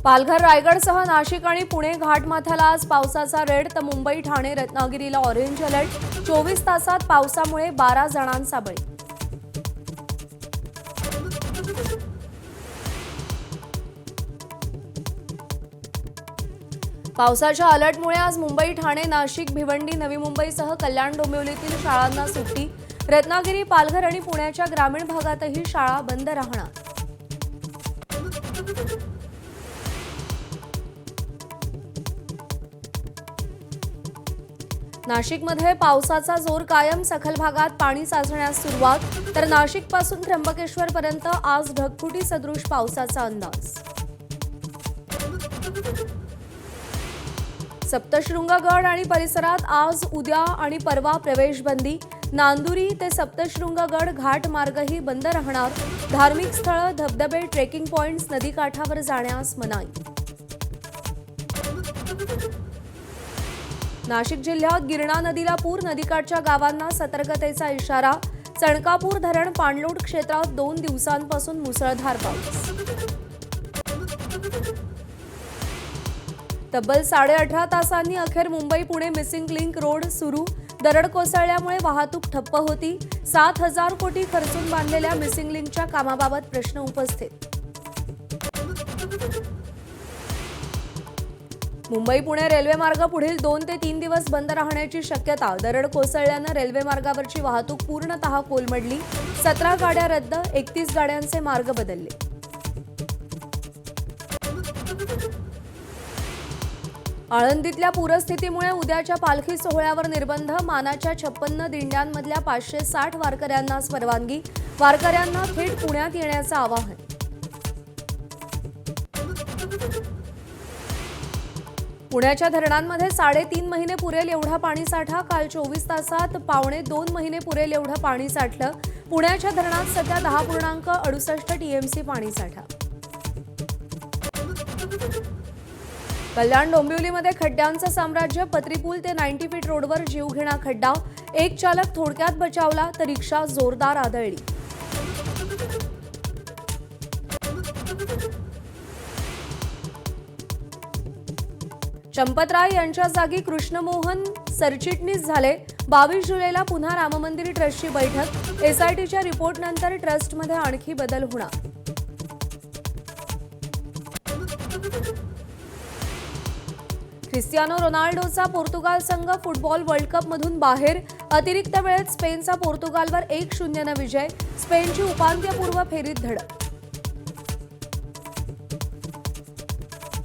पालघर, रायगडसह नाशिक आणि पुणे घाटमाथ्याला आज पावसाचा रेड, तर मुंबई, ठाणे, रत्नागिरीला ऑरेंज अलर्ट। 24 तासात पावसामुळे 12 जणांचा बळी। पावसाच्या अलर्टमुळे आज मुंबई, ठाणे, नाशिक, भिवंडी, नवी मुंबईसह कल्याण डोंबिवलीतील शाळांना सुट्टी। रत्नागिरी, पालघर आणि पुण्याच्या ग्रामीण भागातही शाळा बंद राहणार। नाशिकमध्ये पावसाचा जोर कायम, सखल भागात पाणी साचण्यास सुरुवात, तर नाशिकपासून त्र्यंबकेश्वरपर्यंत आज ढगफुटी सदृश पावसाचा अंदाज। सप्तशृंगगड आणि परिसरात आज, उद्या आणि परवा प्रवेशबंदी। नांदुरी ते सप्तशृंगगड घाट मार्गही बंद राहणार। धार्मिक स्थळं, धबधबे, ट्रेकिंग पॉइंट्स, नदीकाठावर जाण्यास मनाई। नाशिक जिल्ह्यात गिरणा नदीला पूर, नदीकाठच्या गावांना सतर्कतेचा इशारा। चणकापूर धरण पाणलोट क्षेत्रात 2 दिवसांपासून मुसळधार पाऊस। तब्बल 18.5 तासांनी अखेर Mumbai Pune missing link road सुरू। दरड कोसळल्यामुळे वाहतूक ठप्प होती। 7,000 कोटी खर्चून बांधलेल्या मिसिंग लिंकच्या कामाबाबत प्रश्न उपस्थित। मुंबई पुणे रेल्वे मार्ग पुढील 2 ते 3 दिवस बंद राहण्याची शक्यता। दरड कोसळल्यानं रेल्वे मार्गावरची वाहतूक पूर्णतः कोलमडली। 17 गाड्या रद्द, 31 गाड्यांचे मार्ग बदलले। आळंदीतल्या पूरस्थितीमुळे उद्याच्या पालखी सोहळ्यावर निर्बंध। मानाच्या 56 दिंड्यांमधल्या 560 वारकऱ्यांनाच परवानगी। वारकऱ्यांना थेट पुण्यात येण्याचं आवाहन। पुण्याच्या धरणांमध्ये 3.5 महिने पुरेल एवढा पाणीसाठा। काल 24 तासात 2.25 महिने पुरेल एवढं पाणी साठलं। पुण्याच्या धरणात सध्या 10.68 टीएमसी पाणीसाठा। कल्याण डोंबिवलीमध्ये खड्ड्यांचं साम्राज्य। पत्रीपूल ते 90 फीट रोडवर जीवघेणा खड्डा। एक चालक थोडक्यात बचावला, तर रिक्षा जोरदार आदळली। चंपतराय यांच्या जागी कृष्णमोहन सरचिटणीस झाले। 22 जुलैला पुन्हा राममंदिर ट्रस्टची बैठक। एसआयटीच्या रिपोर्टनंतर ट्रस्टमध्ये आणखी बदल होणार। क्रिस्टियानो रोनाल्डोचा पोर्तुगाल संघ फुटबॉल वर्ल्ड कपमधून बाहेर। अतिरिक्त वेळेत स्पेनचा पोर्तुगालवर 1-0 विजय। स्पेनची उपांत्यपूर्व फेरीत धडक।